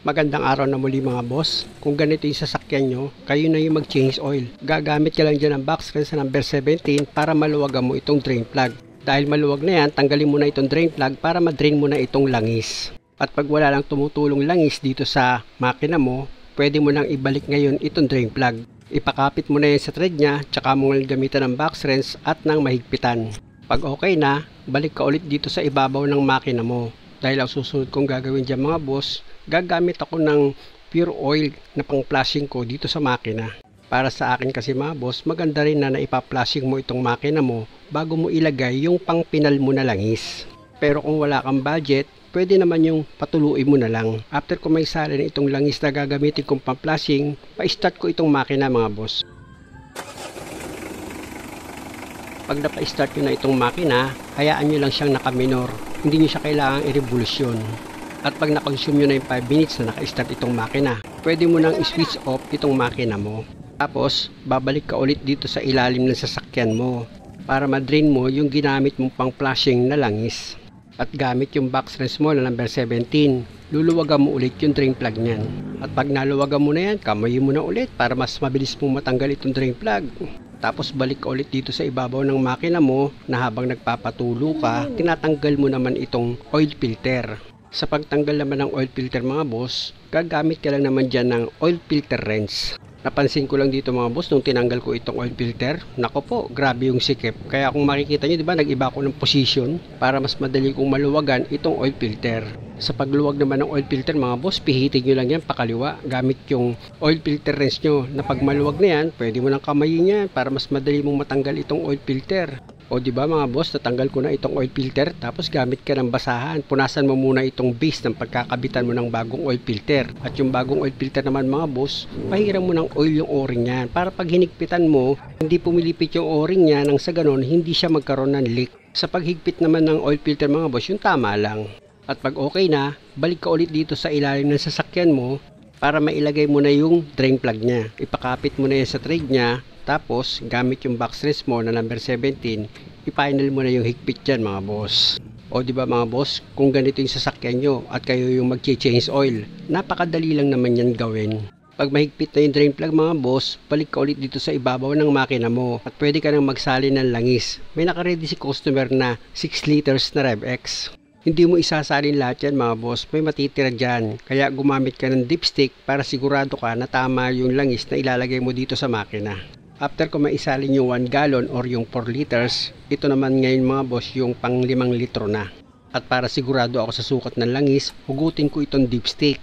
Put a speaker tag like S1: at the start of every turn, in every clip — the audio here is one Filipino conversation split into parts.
S1: Magandang araw na muli mga boss. Kung ganito yung sasakyan nyo, kayo na yung mag-change oil. Gagamit ka lang dyan ng box wrench sa number 17 para maluwagan mo itong drain plug. Dahil maluwag na yan, tanggalin mo na itong drain plug para ma-drain mo na itong langis. At pag wala lang tumutulong langis dito sa makina mo, pwede mo nang ibalik ngayon itong drain plug. Ipakapit mo na yan sa thread nya, tsaka mo nga gamitan ng box wrench at ng mahigpitan. Pag okay na, balik ka ulit dito sa ibabaw ng makina mo. Dahil ang susunod kong gagawin dyan mga boss, gagamit ako ng pure oil na pang flashing ko dito sa makina. Para sa akin kasi mga boss, maganda rin na naipa-flashing mo itong makina mo bago mo ilagay yung pang pinal mo na langis. Pero kung wala kang budget, pwede naman yung patuluin mo na lang. After ko may sali na itong langis na gagamitin kong pang flashing, pa-start ko itong makina mga boss. Pag napa-start nyo na itong makina, hayaan nyo lang siyang naka-minor. Hindi nyo siya kailangang i-revolusyon. At pag na-consume nyo na yung 5 minutes na naka-start itong makina, pwede mo nang i-switch off itong makina mo. Tapos, babalik ka ulit dito sa ilalim ng sasakyan mo para ma-drain mo yung ginamit mong pang flashing na langis. At gamit yung box wrench mo na number 17, luluwagan mo ulit yung drain plug niyan. At pag naluwagan mo na yan, kamayin mo na ulit para mas mabilis mong matanggal itong drain plug. Tapos balik ka ulit dito sa ibabaw ng makina mo na habang nagpapatulo ka, tinatanggal mo naman itong oil filter. Sa pagtanggal naman ng oil filter mga boss, gagamit ka lang naman dyan ng oil filter wrench. Napansin ko lang dito mga boss nung tinanggal ko itong oil filter, nako po, grabe yung sikip. Kaya kung makikita nyo, di ba, nag-iba ko ng position para mas madali kong maluwagan itong oil filter. Sa pagluwag naman ng oil filter mga boss, pihitin nyo lang yan pakaliwa gamit yung oil filter wrench nyo na pag maluwag na yan, pwede mo nang kamayin yan para mas madali mong matanggal itong oil filter. O di ba mga boss, natanggal ko na itong oil filter, tapos gamit ka ng basahan. Punasan mo muna itong base ng pagkakabitan mo ng bagong oil filter. At yung bagong oil filter naman mga boss, pahiram mo ng oil yung o-ring yan para pag hinigpitan mo, hindi pumilipit yung o-ring niya nang sa ganon hindi siya magkaroon ng leak. Sa paghigpit naman ng oil filter mga boss, yung tama lang. At pag okay na, balik ka ulit dito sa ilalim ng sasakyan mo para mailagay mo na yung drain plug niya. Ipakapit mo na yan sa thread niya. Tapos, gamit yung box wrench mo na number 17, i-final mo na yung higpit dyan mga boss. O di ba mga boss, kung ganito yung sasakyan nyo at kayo yung mag-change oil, napakadali lang naman yan gawin. Pag mahigpit na yung drain plug mga boss, balik ka ulit dito sa ibabaw ng makina mo at pwede ka nang magsali ng langis. May nakaredy si customer na 6 liters na RevX. Hindi mo isasalin lahat yan mga boss, may matitira dyan. Kaya gumamit ka ng dipstick para sigurado ka na tama yung langis na ilalagay mo dito sa makina. After ko maisalin yung 1 gallon or yung 4 liters, ito naman ngayon mga boss yung pang 5 litro na. At para sigurado ako sa sukat ng langis, hugutin ko itong dipstick.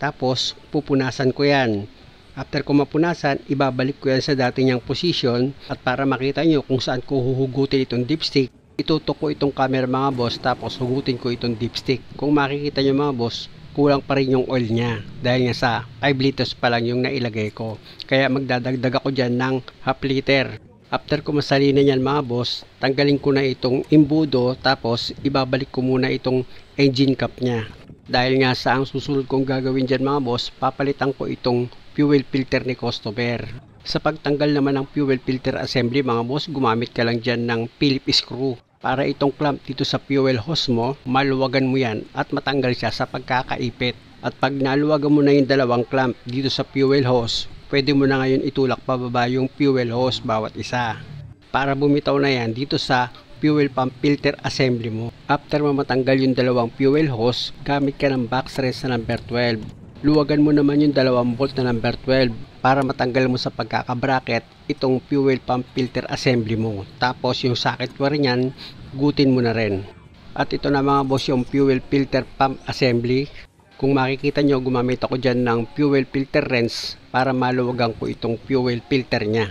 S1: Tapos pupunasan ko yan. After ko mapunasan, ibabalik ko yan sa dati niyang position. At para makita nyo kung saan ko huhugutin itong dipstick, itutok ko itong camera mga boss, tapos hugutin ko itong dipstick. Kung makikita nyo mga boss, kulang pa rin yung oil niya dahil nga sa 5 liters pa lang yung nailagay ko. Kaya magdadagdag ako dyan ng half liter. After ko masalina yan mga boss, tanggalin ko na itong imbudo, tapos ibabalik ko muna itong engine cap niya. Dahil nga sa ang susunod kong gagawin dyan mga boss, papalitan ko itong fuel filter ni customer. Sa pagtanggal naman ng fuel filter assembly mga boss, gumamit ka lang dyan ng Phillips screw. Para itong clamp dito sa fuel hose mo, maluwagan mo yan at matanggal siya sa pagkakaipit. At pag naluwagan mo na yung dalawang clamp dito sa fuel hose, pwede mo na ngayon itulak pababa yung fuel hose bawat isa. Para bumitaw na yan dito sa fuel pump filter assembly mo. After mo matanggal yung dalawang fuel hose, gamit ka ng box wrench na number 12. Luwagan mo naman yung dalawang bolt na number 12 para matanggal mo sa pagkakabracket itong fuel pump filter assembly mo. Tapos yung socket wire niyan, gutin mo na rin. At ito na mga boss yung fuel filter pump assembly. Kung makikita nyo, gumamit ako dyan ng fuel filter wrench para maluwagan ko itong fuel filter nya.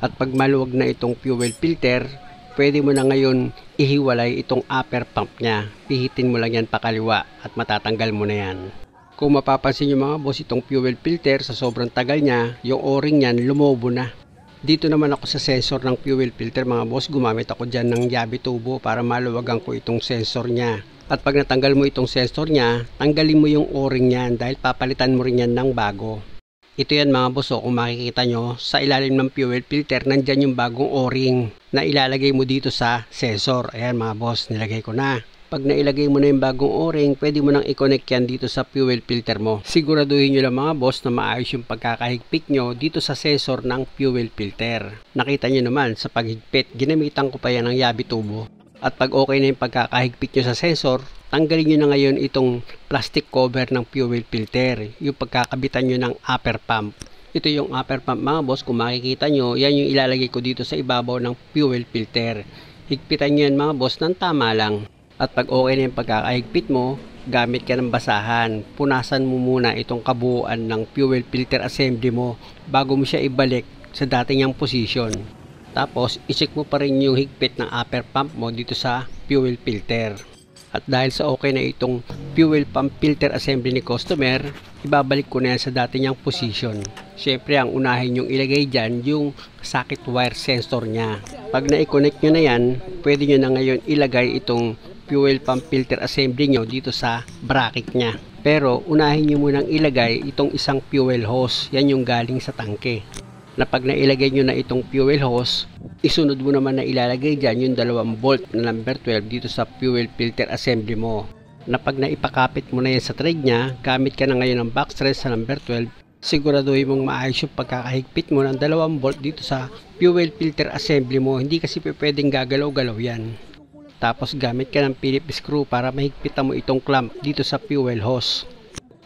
S1: At pag maluwag na itong fuel filter, pwede mo na ngayon ihiwalay itong upper pump nya. Pihitin mo lang yan pakaliwa at matatanggal mo na yan. Kung mapapansin nyo mga boss, itong fuel filter sa sobrang tagal niya, yung o-ring niyan lumobo na. Dito naman ako sa sensor ng fuel filter mga boss, gumamit ako dyan ng yabi tubo para maluwagan ko itong sensor niya. At pag natanggal mo itong sensor niya, tanggalin mo yung o-ring niyan dahil papalitan mo rin yan ng bago. Ito yan mga boss, kung makikita nyo, sa ilalim ng fuel filter, nandyan yung bagong o-ring na ilalagay mo dito sa sensor. Ayan mga boss, nilagay ko na. Pag nailagay mo na yung bagong o-ring, pwede mo nang i-connect yan dito sa fuel filter mo. Siguraduhin nyo lang mga boss na maayos yung pagkakahigpit nyo dito sa sensor ng fuel filter. Nakita nyo naman sa paghigpit, ginamitan ko pa yan ng yabi tubo. At pag okay na yung pagkakahigpit nyo sa sensor, tanggalin nyo na ngayon itong plastic cover ng fuel filter, yung pagkakabitan nyo ng upper pump. Ito yung upper pump mga boss, kung makikita nyo, yan yung ilalagay ko dito sa ibabaw ng fuel filter. Higpitan nyo yan mga boss ng tama lang. At pag okay na yung pagkakahigpit mo, gamit ka ng basahan. Punasan mo muna itong kabuuan ng fuel filter assembly mo bago mo siya ibalik sa dating niyang position. Tapos, i-check mo pa rin yung higpit ng upper pump mo dito sa fuel filter. At dahil sa okay na itong fuel pump filter assembly ni customer, ibabalik ko na yan sa dati niyang position. Siyempre, ang unahin yung ilagay dyan, yung socket wire sensor niya. Pag na-connect nyo na yan, pwede nyo na ngayon ilagay itong fuel pump filter assembly nyo dito sa bracket niya. Pero, unahin nyo munang ilagay itong isang fuel hose. Yan yung galing sa tangke. Na pag nailagay nyo na itong fuel hose, isunod mo naman na ilalagay dyan yung 2 bolt na number 12 dito sa fuel filter assembly mo. Na pag naipakapit mo na yan sa thread niya, gamit ka na ngayon ng box thread sa number 12, siguraduhin mong maayos yung pagkakahigpit mo ng 2 bolt dito sa fuel filter assembly mo. Hindi kasi pwedeng gagalaw-galaw yan. Tapos gamit ka ng Phillips screw para mahigpitan mo itong clamp dito sa fuel hose.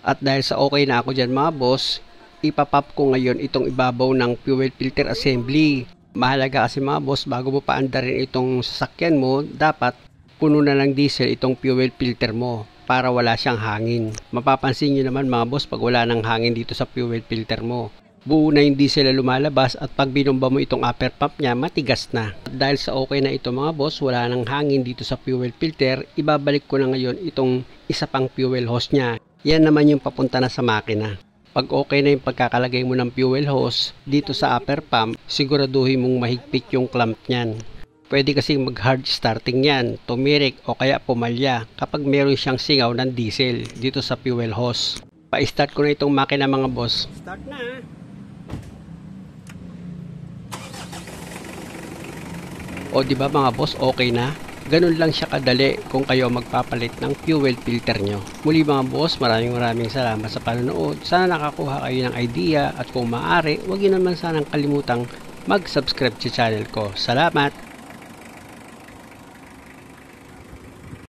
S1: At dahil sa okay na ako dyan mga boss, ipapop ko ngayon itong ibabaw ng fuel filter assembly. Mahalaga kasi mga boss, bago mo paandarin itong sasakyan mo, dapat puno na ng diesel itong fuel filter mo para wala siyang hangin. Mapapansin nyo naman mga boss, pag wala ng hangin dito sa fuel filter mo, buo na yung diesel na lumalabas at pag binomba mo itong upper pump niya, matigas na. At dahil sa okay na ito mga boss, wala ng hangin dito sa fuel filter, ibabalik ko na ngayon itong isa pang fuel hose niya. Yan naman yung papunta na sa makina. Pag okay na yung pagkakalagay mo ng fuel hose dito sa upper pump, siguraduhin mong mahigpit yung clamp niyan. Pwede kasing mag hard starting yan, tumirik o kaya pumalya kapag meron siyang singaw ng diesel dito sa fuel hose. Pa-start ko na itong makina mga boss. Start na! O di ba mga boss, okay na? Ganun lang siya kadali kung kayo magpapalit ng fuel filter nyo. Muli mga boss, maraming salamat sa panonood. Sana nakakuha kayo ng idea at kung maaari, huwag nyo naman sanang kalimutang mag-subscribe sa channel ko. Salamat!